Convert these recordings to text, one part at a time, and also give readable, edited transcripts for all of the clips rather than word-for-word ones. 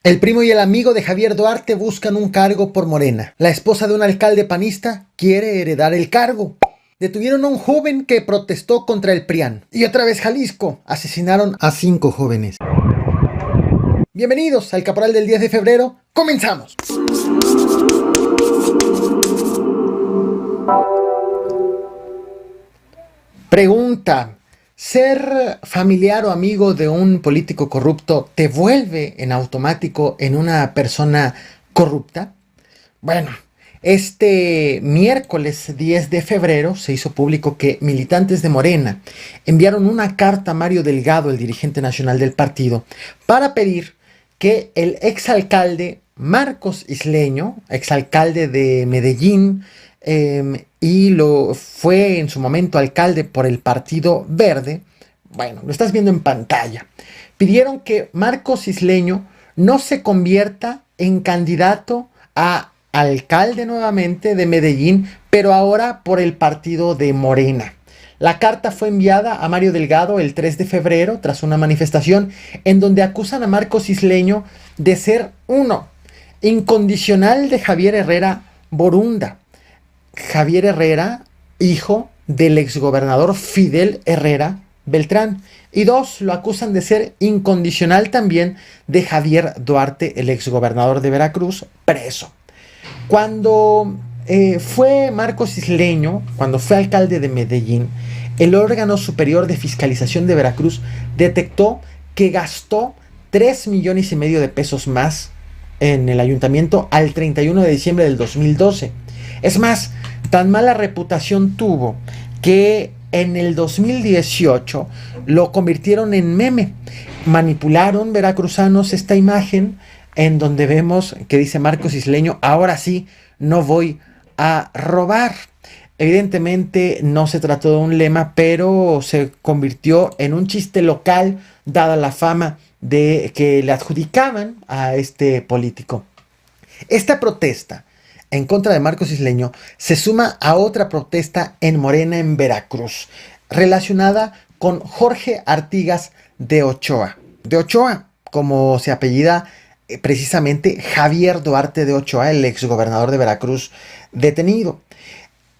El primo y el amigo de Javier Duarte buscan un cargo por Morena. La esposa de un alcalde panista quiere heredar el cargo. Detuvieron a un joven que protestó contra el PRIAN. Y otra vez Jalisco. Asesinaron a 5 jóvenes. Bienvenidos al Caporal del 10 de febrero. ¡Comenzamos! Pregunta. ¿Ser familiar o amigo de un político corrupto te vuelve en automático en una persona corrupta? Bueno, este miércoles 10 de febrero se hizo público que militantes de Morena enviaron una carta a Mario Delgado, el dirigente nacional del partido, para pedir que el exalcalde Marcos Isleño, exalcalde de Medellín, y lo fue en su momento alcalde por el Partido Verde, bueno, lo estás viendo en pantalla, pidieron que Marcos Isleño no se convierta en candidato a alcalde nuevamente de Medellín, pero ahora por el partido de Morena. La carta fue enviada a Mario Delgado el 3 de febrero tras una manifestación en donde acusan a Marcos Isleño de ser uno, incondicional de Javier Herrera Borunda. Javier Herrera, hijo del exgobernador Fidel Herrera Beltrán. Y 2, lo acusan de ser incondicional también de Javier Duarte, el exgobernador de Veracruz, preso. Cuando fue Marcos Isleño, cuando fue alcalde de Medellín, el órgano superior de fiscalización de Veracruz detectó que gastó 3,5 millones de pesos más en el ayuntamiento al 31 de diciembre del 2012. Es más, tan mala reputación tuvo que en el 2018 lo convirtieron en meme. Manipularon veracruzanos esta imagen en donde vemos que dice Marcos Isleño, ahora sí, no voy a robar. Evidentemente no se trató de un lema, pero se convirtió en un chiste local, dada la fama de que le adjudicaban a este político. Esta protesta en contra de Marcos Isleño se suma a otra protesta en Morena en Veracruz, relacionada con Jorge Artigas de Ochoa. De Ochoa, como se apellida precisamente Javier Duarte de Ochoa, el exgobernador de Veracruz detenido.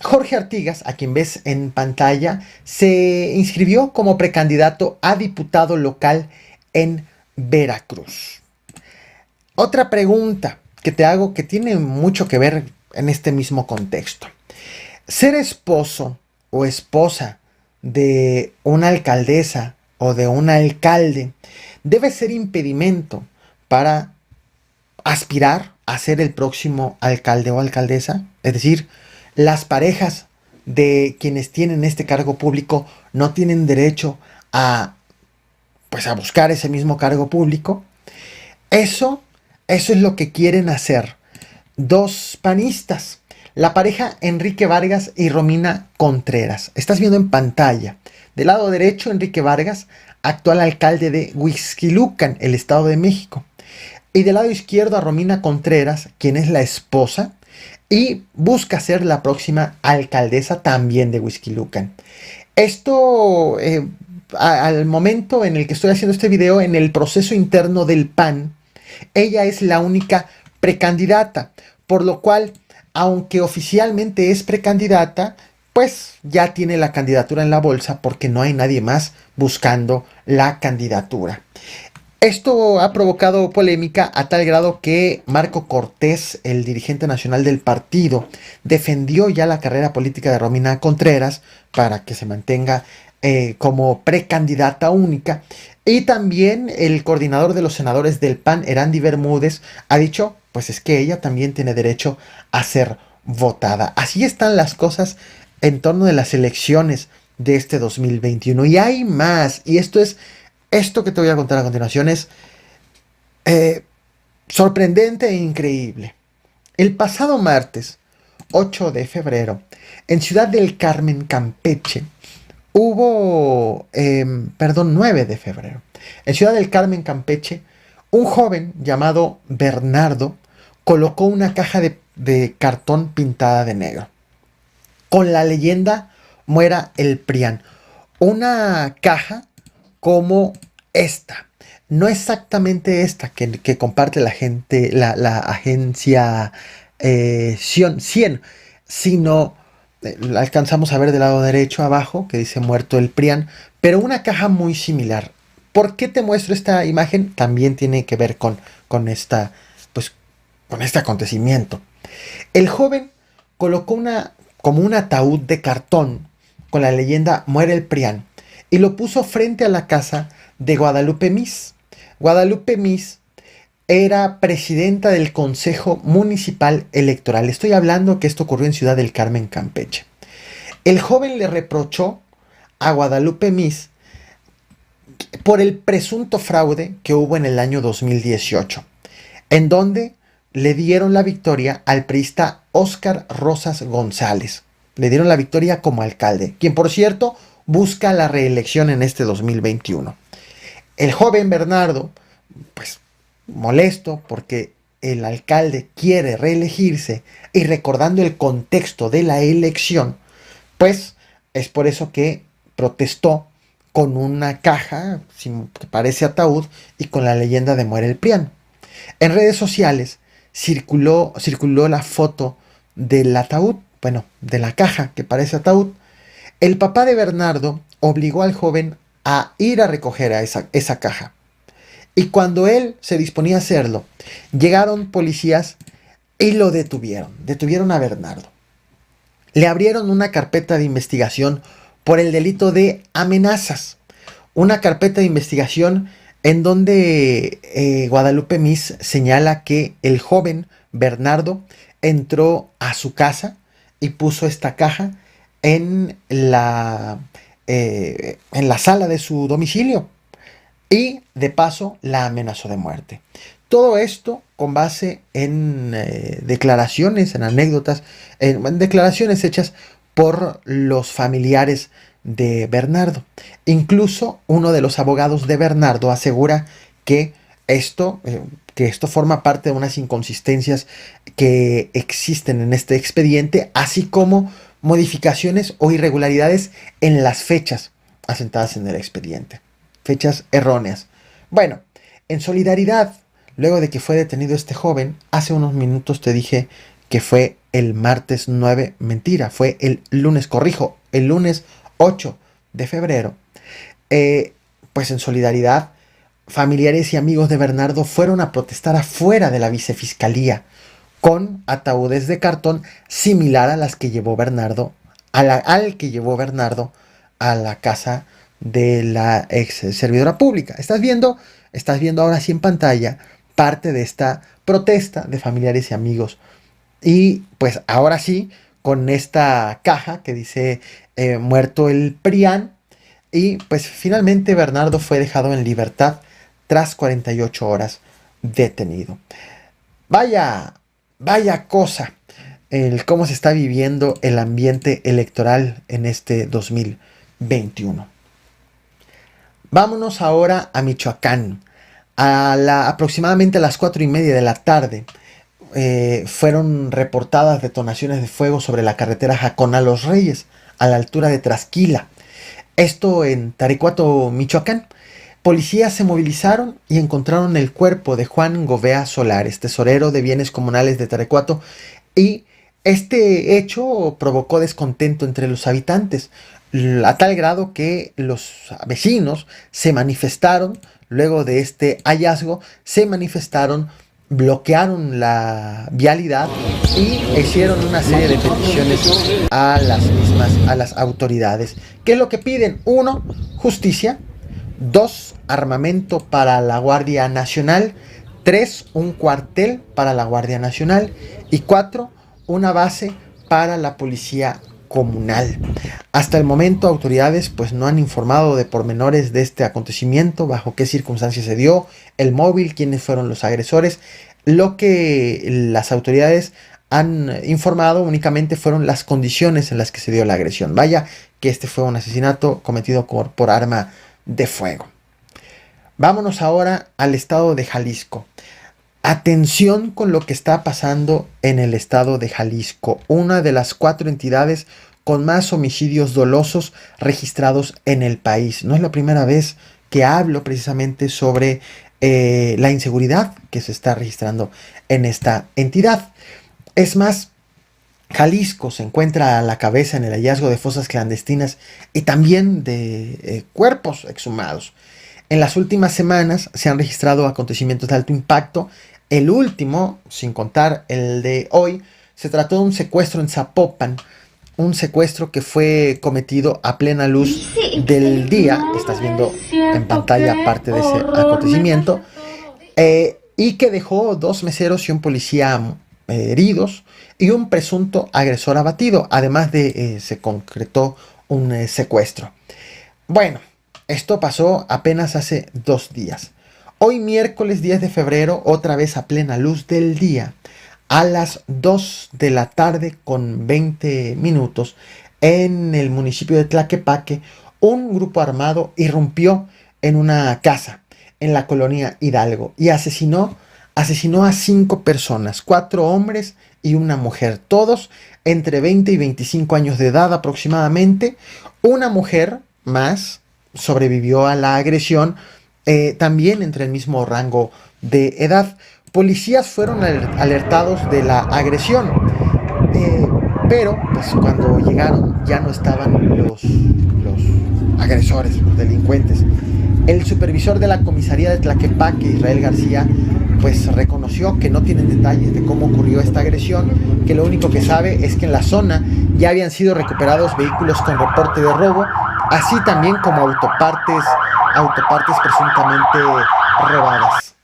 Jorge Artigas, a quien ves en pantalla, se inscribió como precandidato a diputado local en Veracruz. Otra pregunta que te hago que tiene mucho que ver en este mismo contexto. Ser esposo o esposa de una alcaldesa o de un alcalde debe ser impedimento para aspirar a ser el próximo alcalde o alcaldesa. Es decir, las parejas de quienes tienen este cargo público no tienen derecho a buscar ese mismo cargo público. Eso es lo que quieren hacer 2 panistas, la pareja Enrique Vargas y Romina Contreras. Estás viendo en pantalla. Del lado derecho, Enrique Vargas, actual alcalde de Huixquilucan, el Estado de México. Y del lado izquierdo a Romina Contreras, quien es la esposa y busca ser la próxima alcaldesa también de Huixquilucan. Esto, al momento en el que estoy haciendo este video, en el proceso interno del PAN, ella es la única precandidata, por lo cual, aunque oficialmente es precandidata, pues ya tiene la candidatura en la bolsa porque no hay nadie más buscando la candidatura. Esto ha provocado polémica a tal grado que Marco Cortés, el dirigente nacional del partido, defendió ya la carrera política de Romina Contreras para que se mantenga como precandidata única. Y también el coordinador de los senadores del PAN, Erandy Bermúdez, ha dicho, pues es que ella también tiene derecho a ser votada. Así están las cosas en torno de las elecciones de este 2021. Y hay más, y esto que te voy a contar a continuación es sorprendente e increíble. El pasado martes, 8 de febrero, en Ciudad del Carmen, Campeche, 9 de febrero, en Ciudad del Carmen, Campeche, un joven llamado Bernardo colocó una caja de cartón pintada de negro, con la leyenda "Muera el PRIAN". Una caja como esta. no exactamente esta que comparte la gente, la agencia Cien, sino la alcanzamos a ver del lado derecho abajo, que dice muerto el Prián, pero una caja muy similar. ¿Por qué te muestro esta imagen? También tiene que ver con esta, pues, con este acontecimiento. El joven colocó como un ataúd de cartón con la leyenda Muere el Prián y lo puso frente a la casa de Guadalupe Mis. Guadalupe Mis era presidenta del Consejo Municipal Electoral. Estoy hablando que esto ocurrió en Ciudad del Carmen, Campeche. El joven le reprochó a Guadalupe Mis por el presunto fraude que hubo en el año 2018, en donde le dieron la victoria al priista Óscar Rosas González. Le dieron la victoria como alcalde, quien por cierto busca la reelección en este 2021. El joven Bernardo, pues molesto porque el alcalde quiere reelegirse y recordando el contexto de la elección, pues es por eso que protestó con una caja que parece ataúd y con la leyenda de Muere el Prián. En redes sociales circuló la foto del ataúd, bueno, de la caja que parece ataúd. El papá de Bernardo obligó al joven a ir a recoger esa caja. Y cuando él se disponía a hacerlo, llegaron policías y lo detuvieron. Detuvieron a Bernardo. Le abrieron una carpeta de investigación por el delito de amenazas. Una carpeta de investigación en donde Guadalupe Mis señala que el joven Bernardo entró a su casa y puso esta caja en la sala de su domicilio y de paso la amenazó de muerte. Todo esto con base en declaraciones, en anécdotas, en declaraciones hechas por los familiares de Bernardo. Incluso uno de los abogados de Bernardo asegura que esto forma parte de unas inconsistencias que existen en este expediente, así como modificaciones o irregularidades en las fechas asentadas en el expediente. Fechas erróneas. Bueno, en solidaridad, luego de que fue detenido este joven, hace unos minutos te dije que fue el martes 9, mentira, fue el lunes, corrijo, el lunes 8 de febrero. Pues en solidaridad, familiares y amigos de Bernardo fueron a protestar afuera de la vicefiscalía con ataúdes de cartón similar a las que llevó Bernardo, al que llevó Bernardo a la casa de la ex servidora pública. Estás viendo ahora sí en pantalla parte de esta protesta de familiares y amigos. Y pues ahora sí, con esta caja que dice muerto el Prián. Y pues finalmente Bernardo fue dejado en libertad tras 48 horas detenido. Vaya cosa el cómo se está viviendo el ambiente electoral en este 2021. Vámonos ahora a Michoacán. Aproximadamente a las 4:30 de la tarde fueron reportadas detonaciones de fuego sobre la carretera Jacona Los Reyes, a la altura de Trasquila. Esto en Tarecuato, Michoacán. Policías se movilizaron y encontraron el cuerpo de Juan Govea Solares, tesorero de bienes comunales de Tarecuato, y este hecho provocó descontento entre los habitantes, a tal grado que los vecinos se manifestaron, luego de este hallazgo, bloquearon la vialidad y hicieron una serie de peticiones a las autoridades. ¿Qué es lo que piden? 1. Justicia. 2. Armamento para la Guardia Nacional. 3. Un cuartel para la Guardia Nacional. Y 4. Una base para la Policía Comunal. Hasta el momento autoridades pues no han informado de pormenores de este acontecimiento, bajo qué circunstancias se dio, el móvil, quiénes fueron los agresores. Lo que las autoridades han informado únicamente fueron las condiciones en las que se dio la agresión. Vaya que este fue un asesinato cometido por arma de fuego. Vámonos ahora al estado de Jalisco. Atención con lo que está pasando en el estado de Jalisco, una de las 4 entidades con más homicidios dolosos registrados en el país. No es la primera vez que hablo precisamente sobre la inseguridad que se está registrando en esta entidad. Es más, Jalisco se encuentra a la cabeza en el hallazgo de fosas clandestinas y también de cuerpos exhumados. En las últimas semanas se han registrado acontecimientos de alto impacto. El último, sin contar el de hoy, se trató de un secuestro en Zapopan, un secuestro que fue cometido a plena luz del día. Estás viendo en pantalla parte de ese acontecimiento. Y que dejó 2 meseros y un policía heridos y un presunto agresor abatido. Además de se concretó un secuestro. Bueno, esto pasó apenas hace 2 días. Hoy miércoles 10 de febrero, otra vez a plena luz del día, a las 2 de la tarde con 20 minutos, en el municipio de Tlaquepaque, un grupo armado irrumpió en una casa en la colonia Hidalgo y asesinó a 5 personas, 4 hombres y una mujer, todos entre 20 y 25 años de edad aproximadamente. Una mujer más sobrevivió a la agresión, también entre el mismo rango de edad. Policías fueron alertados de la agresión, eh, pero pues cuando llegaron ya no estaban los agresores, los delincuentes. El supervisor de la comisaría de Tlaquepaque, Israel García, pues reconoció que no tienen detalles de cómo ocurrió esta agresión, que lo único que sabe es que en la zona ya habían sido recuperados vehículos con reporte de robo, así también como autopartes presuntamente robadas.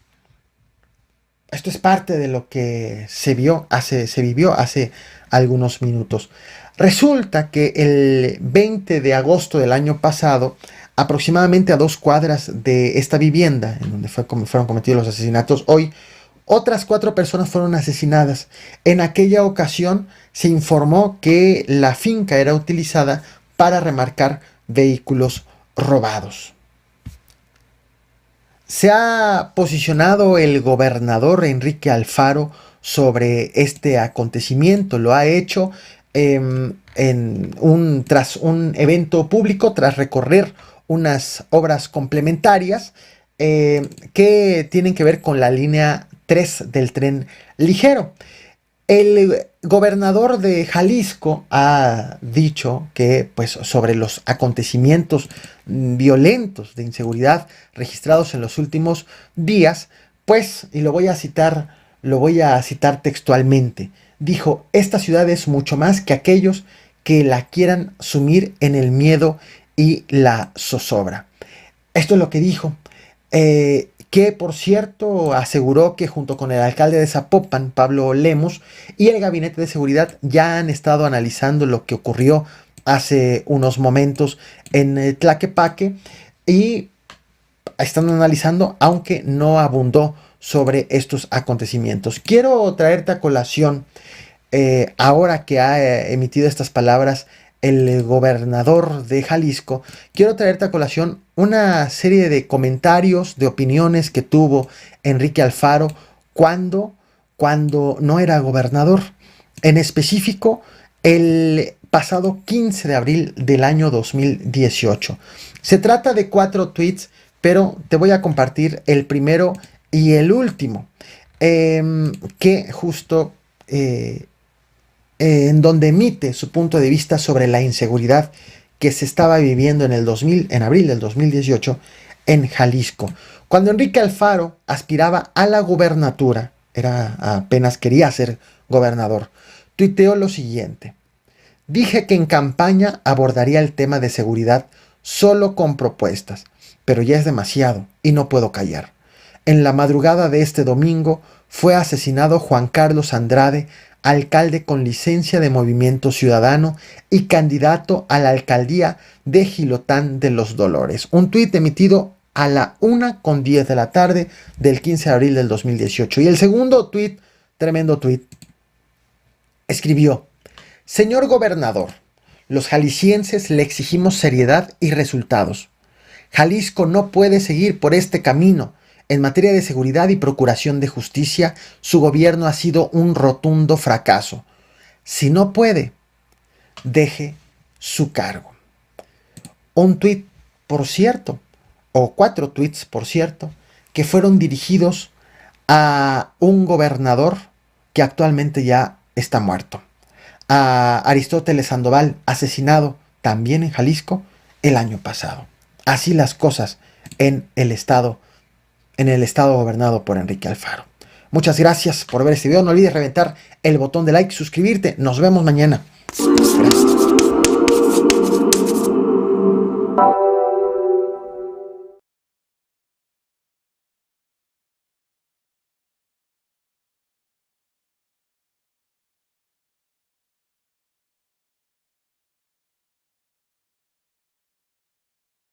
Esto es parte de lo que se vivió hace algunos minutos. Resulta que el 20 de agosto del año pasado, aproximadamente a 2 cuadras de esta vivienda en donde fueron cometidos los asesinatos, hoy otras 4 personas fueron asesinadas. En aquella ocasión se informó que la finca era utilizada para remarcar vehículos robados. Se ha posicionado el gobernador Enrique Alfaro sobre este acontecimiento. Lo ha hecho tras un evento público, tras recorrer unas obras complementarias que tienen que ver con la línea 3 del tren ligero. El gobernador de Jalisco ha dicho que, pues, sobre los acontecimientos violentos de inseguridad registrados en los últimos días, pues, y lo voy a citar textualmente, dijo: esta ciudad es mucho más que aquellos que la quieran sumir en el miedo y la zozobra. Esto es lo que dijo. Que por cierto aseguró que junto con el alcalde de Zapopan, Pablo Lemos, y el gabinete de seguridad ya han estado analizando lo que ocurrió hace unos momentos en Tlaquepaque y están analizando, aunque no abundó sobre estos acontecimientos. Quiero traerte a colación, ahora que ha emitido estas palabras el gobernador de Jalisco, quiero traerte a colación una serie de comentarios, de opiniones que tuvo Enrique Alfaro cuando no era gobernador. En específico, el pasado 15 de abril del año 2018. Se trata de 4 tweets, pero te voy a compartir el primero y el último, que justo en donde emite su punto de vista sobre la inseguridad que se estaba viviendo en abril del 2018 en Jalisco. Cuando Enrique Alfaro aspiraba a la gubernatura, apenas quería ser gobernador, tuiteó lo siguiente: dije que en campaña abordaría el tema de seguridad solo con propuestas, pero ya es demasiado y no puedo callar. En la madrugada de este domingo fue asesinado Juan Carlos Andrade, alcalde con licencia de Movimiento Ciudadano y candidato a la alcaldía de Gilotán de los Dolores. Un tuit emitido a la 1:10 de la tarde del 15 de abril del 2018. Y el segundo tuit, tremendo tuit, escribió: señor gobernador, los jaliscienses le exigimos seriedad y resultados. Jalisco no puede seguir por este camino. En materia de seguridad y procuración de justicia, su gobierno ha sido un rotundo fracaso. Si no puede, deje su cargo. Un tuit, por cierto, o 4 tweets, por cierto, que fueron dirigidos a un gobernador que actualmente ya está muerto, a Aristóteles Sandoval, asesinado también en Jalisco el año pasado. Así las cosas en el estado gobernado por Enrique Alfaro. Muchas gracias por ver este video. No olvides reventar el botón de like, suscribirte. Nos vemos mañana.